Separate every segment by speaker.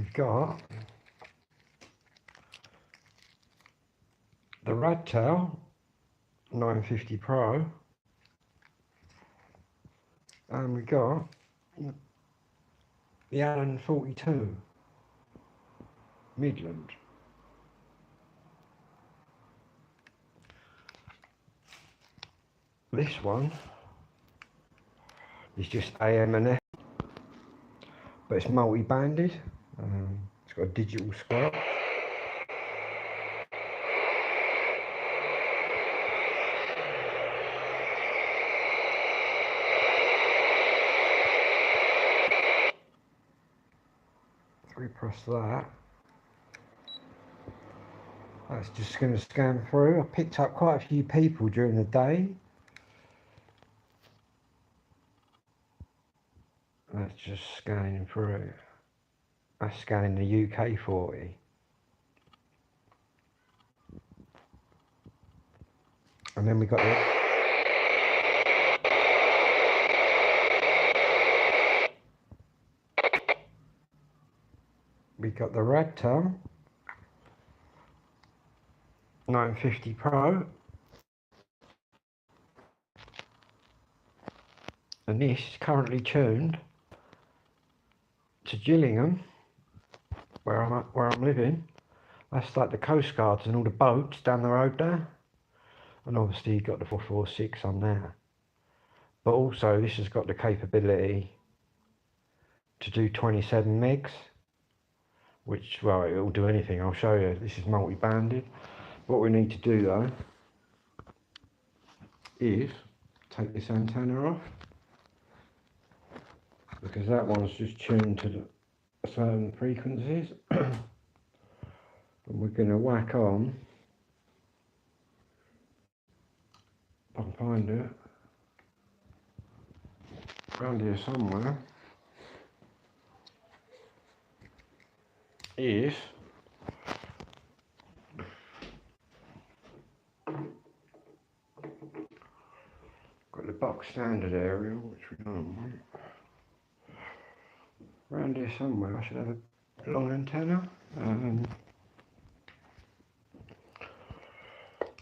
Speaker 1: we've got the Radtel 950 Pro, and we got the Allen 42 Midland. This one is just AM and F, but it's multi-banded. It's got a digital squelch. If we press that, that's just going to scan through. I picked up quite a few people during the day. That's just scanning through. That's scanning the UK 40. And then we got the radtel 950 Pro, and this is currently tuned to Gillingham, where I'm living. That's like the coast guards and all the boats down the road there, and obviously you've got the 446 on there. But also this has got the capability to do 27 megs, which, well, it'll do anything. I'll show you. This is multi-banded. What we need to do though is take this antenna off, because that one's just tuned to certain frequencies. And we're going to whack on, if I can find it, around here somewhere, is got the box standard aerial, which we don't want. Around here somewhere I should have a long antenna,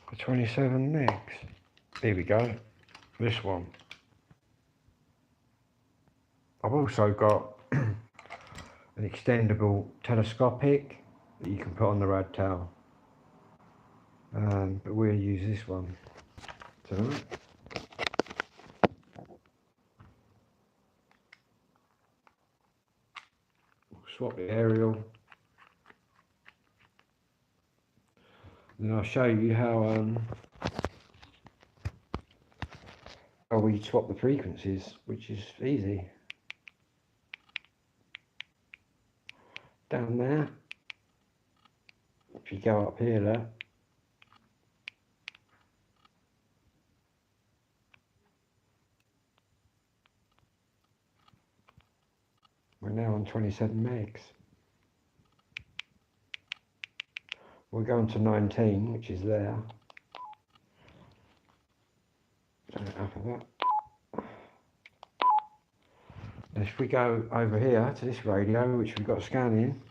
Speaker 1: for 27 megs. Here we go, this one. I've also got an extendable telescopic that you can put on the radtel, but we'll use this one tonight. Swap the aerial, and I'll show you how we swap the frequencies, which is easy. Down there, if you go up here there, we're now on 27 megs. We're going to 19, which is there. Turn it up a bit. And if we go over here to this radio, which we've got scanning,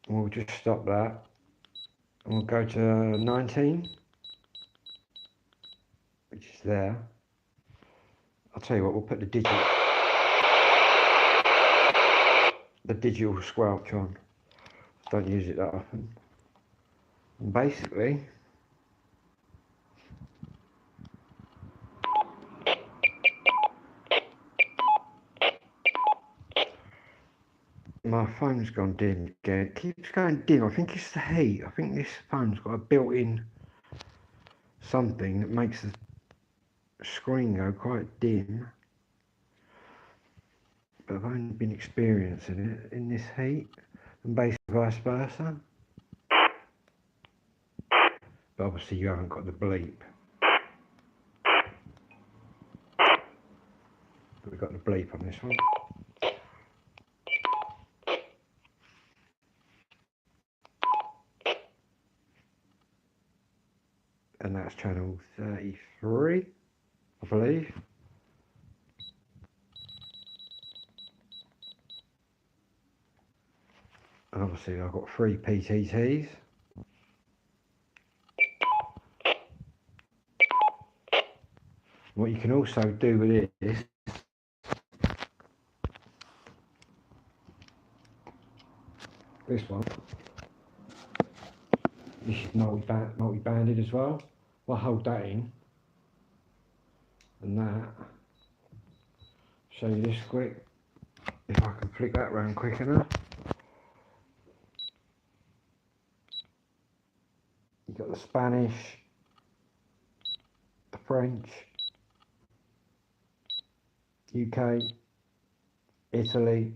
Speaker 1: we'll just stop that, and we'll go to 19, which is there. I'll tell you what, we'll put the digital squelch on. Don't use it that often. And basically, my phone's gone dim again. It keeps going dim. I think it's the heat. I think this phone's got a built-in something that makes the screen go quite dim. But I've only been experiencing it in this heat, and basically vice versa. But obviously you haven't got the bleep. But we've got the bleep on this one. And that's channel 33, I believe. And obviously I've got 3 PTTs. What you can also do with this one, this is multi-banded as well. I'll hold that in and that. Show you this quick, if I can flick that round quick enough. You've got the Spanish, the French, UK, Italy,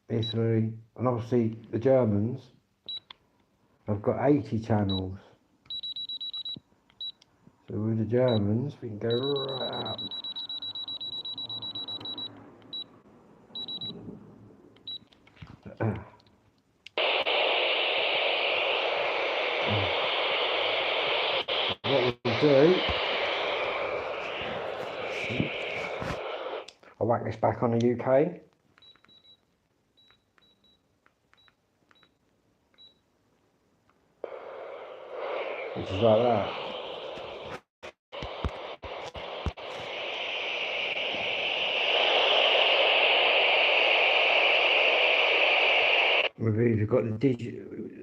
Speaker 1: and obviously the Germans. I've got 80 channels. So with the Germans, we can go right up. What we'll do, I'll whack this back on the UK. Which is like that. We've either got the digital,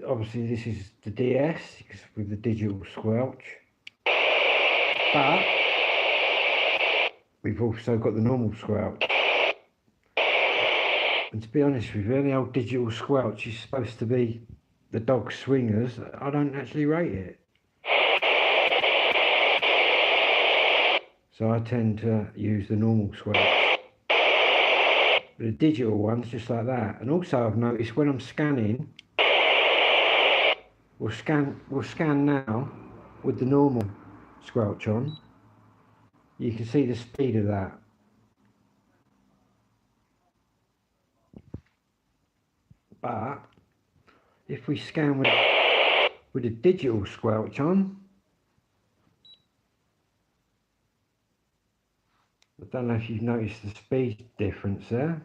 Speaker 1: obviously this is the DS with the digital squelch, but we've also got the normal squelch. And to be honest with you, the old digital squelch is supposed to be the dog swingers. I don't actually rate it. So I tend to use the normal squelch. But the digital one's just like that. And also I've noticed when I'm scanning, we'll scan now with the normal squelch on. You can see the speed of that. But if we scan with the digital squelch on, I don't know if you've noticed the speed difference there,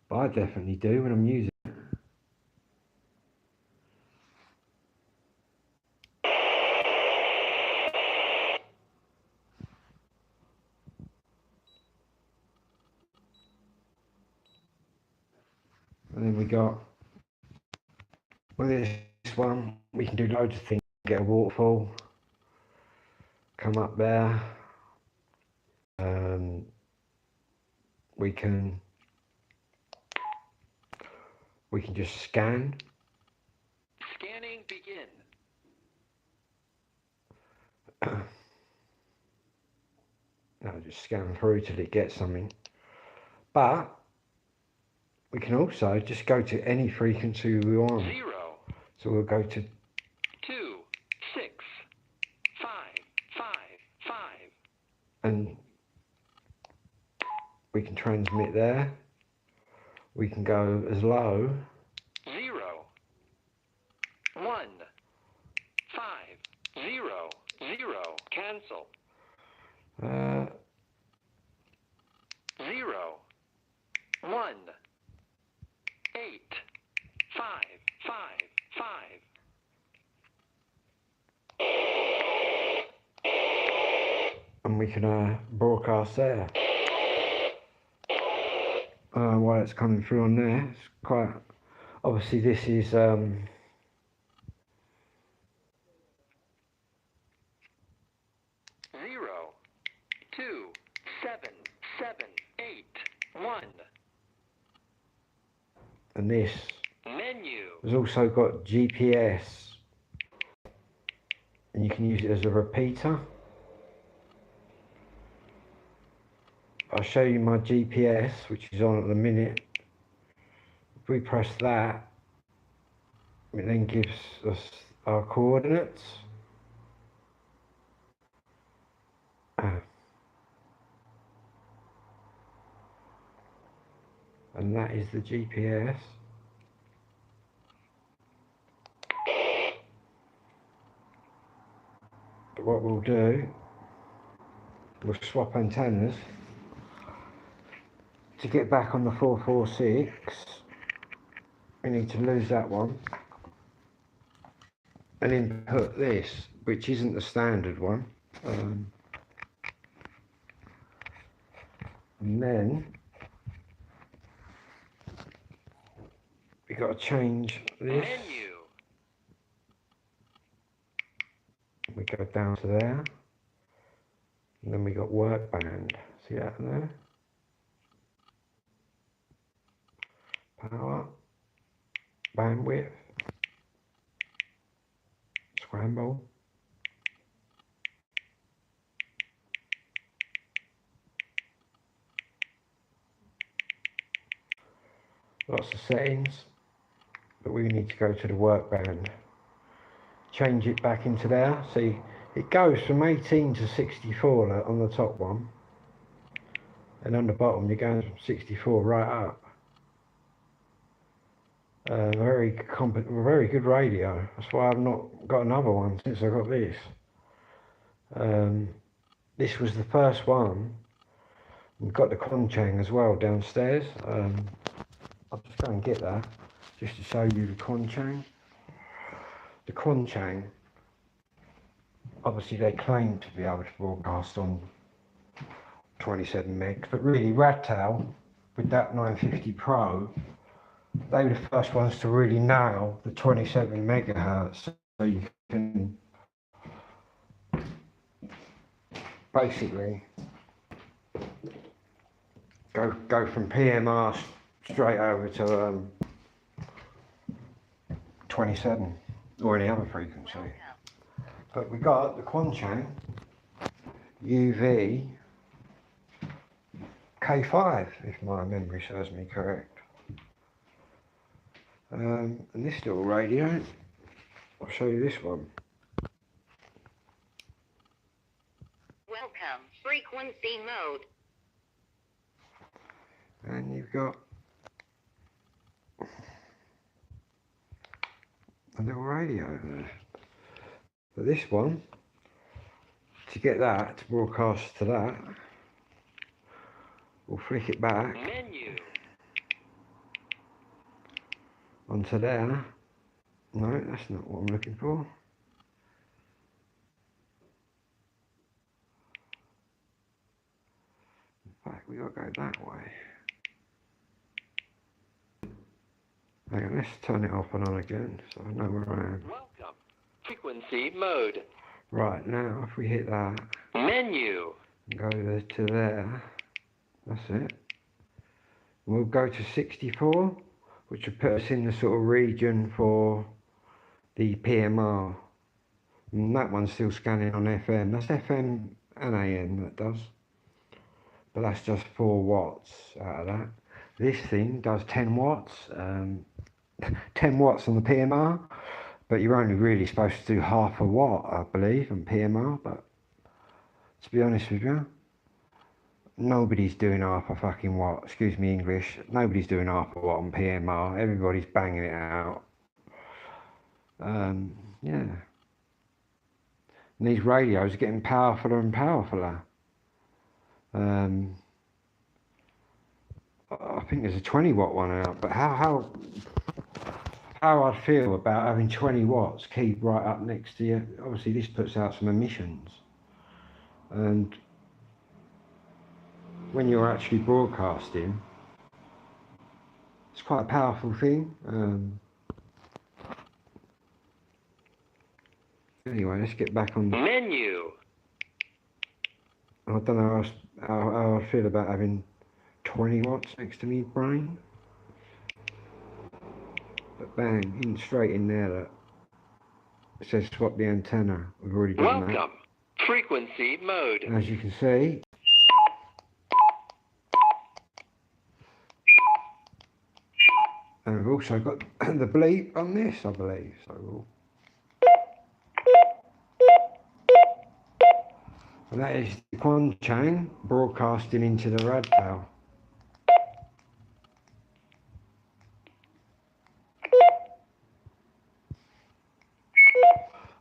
Speaker 1: but I definitely do when I'm using it. And then we got, with this one, we can do loads of things. Get a waterfall, come up there. We can just scan.
Speaker 2: Scanning begin.
Speaker 1: I'll just scan through till it gets something. But we can also just go to any frequency we want.
Speaker 2: 0.
Speaker 1: So we'll go to
Speaker 2: 2, 6, 5, 5, 5.
Speaker 1: And we can transmit there. We can go as low.
Speaker 2: 0, 1, 5, 0, 0. Cancel. 0, 1, 8, 5, 5, 5.
Speaker 1: And we can broadcast there. While it's coming through on there, it's quite obviously this is 0,
Speaker 2: 2, 7, 7, 8, 1.
Speaker 1: and this
Speaker 2: Menu.
Speaker 1: has also got GPS, and you can use it as a repeater. I'll show you my GPS, which is on at the minute. If we press that, it then gives us our coordinates. And that is the GPS. But what we'll do, we'll swap antennas to get back on the 446. we need to lose that one and input this, which isn't the standard one. And then we got to change this.
Speaker 2: Menu.
Speaker 1: We go down to there, and then we got work band. See that there? Power, bandwidth, scramble. Lots of settings, but we need to go to the work band. Change it back into there. See, it goes from 18 to 64 on the top one, and on the bottom you're going from 64 right up. Very good radio. That's why I've not got another one since I got this. This was the first one. We've got the Conchang as well downstairs. I'll just go and get that just to show you the Conchang. The Conchang, obviously they claim to be able to broadcast on 27 megs, but really radtel with that 950 Pro, they were the first ones to really nail the 27 megahertz, so you can basically go from PMR straight over to 27 or any other frequency. But we got the Conchang UV K5, if my memory serves me correct. And this little radio, I'll show you this one.
Speaker 3: Welcome, frequency mode.
Speaker 1: And you've got a little radio there. But this one, to get that to broadcast to that, we'll flick it back.
Speaker 2: Menu.
Speaker 1: Onto there. No, that's not what I'm looking for. In fact, we got to go that way. Hang on, let's turn it off and on again so I know where I am.
Speaker 2: Welcome. Frequency mode.
Speaker 1: Right, now if we hit that
Speaker 2: Menu.
Speaker 1: and go to there, that's it. We'll go to 64, which will put us in the sort of region for the PMR. And that one's still scanning on FM. That's FM and AM that does. But that's just 4 watts out of that. This thing does 10 watts. 10 watts on the PMR. But you're only really supposed to do half a watt, I believe, on PMR. But to be honest with you, nobody's doing half a fucking watt. Excuse me, English. Nobody's doing half a watt on PMR. Everybody's banging it out. Yeah. And these radios are getting powerfuler and powerfuler. I think there's a 20 watt one out, but how I'd feel about having 20 watts keyed right up next to you. Obviously this puts out some emissions, and when you're actually broadcasting, it's quite a powerful thing. Anyway, let's get back on.
Speaker 2: Menu.
Speaker 1: I don't know how I feel about having 20 watts next to me brain. But bang, in straight in there that it says swap the antenna. We've already done that.
Speaker 2: Welcome. Frequency mode.
Speaker 1: And as you can see, and we've also got the bleep on this, I believe. So we'll... And that is the Conchang broadcasting into the radtel.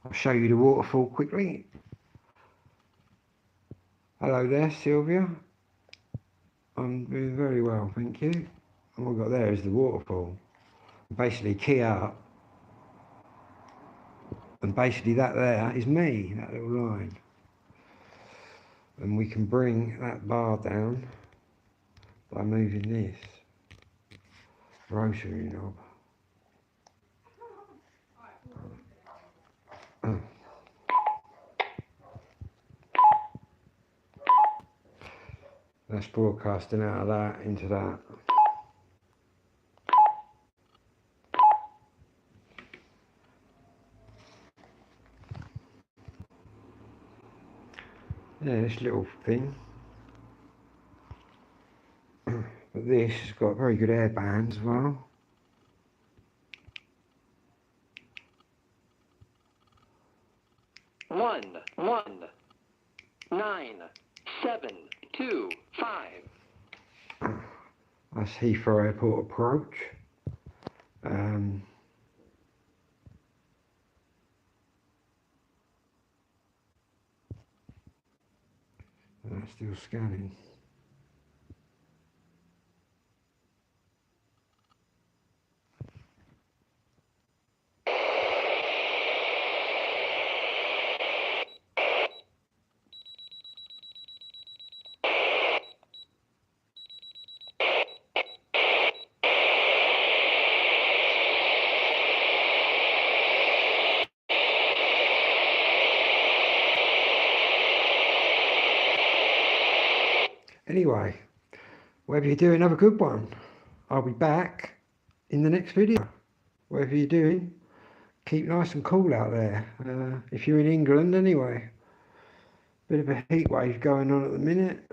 Speaker 1: I'll show you the waterfall quickly. Hello there, Sylvia. I'm doing very well, thank you. And what we've got there is the waterfall. basically key up, and basically that there is me, that little line. And we can bring that bar down by moving this rotary knob. That's broadcasting out of that into that. Yeah, this little thing. But this has got very good air bands as well.
Speaker 2: One, 9, 7, 2, 5.
Speaker 1: That's Heathrow Airport approach. That's still scanning. Anyway, whatever you're doing, have a good one. I'll be back in the next video. Whatever you're doing, keep nice and cool out there. If you're in England anyway. Bit of a heat wave going on at the minute.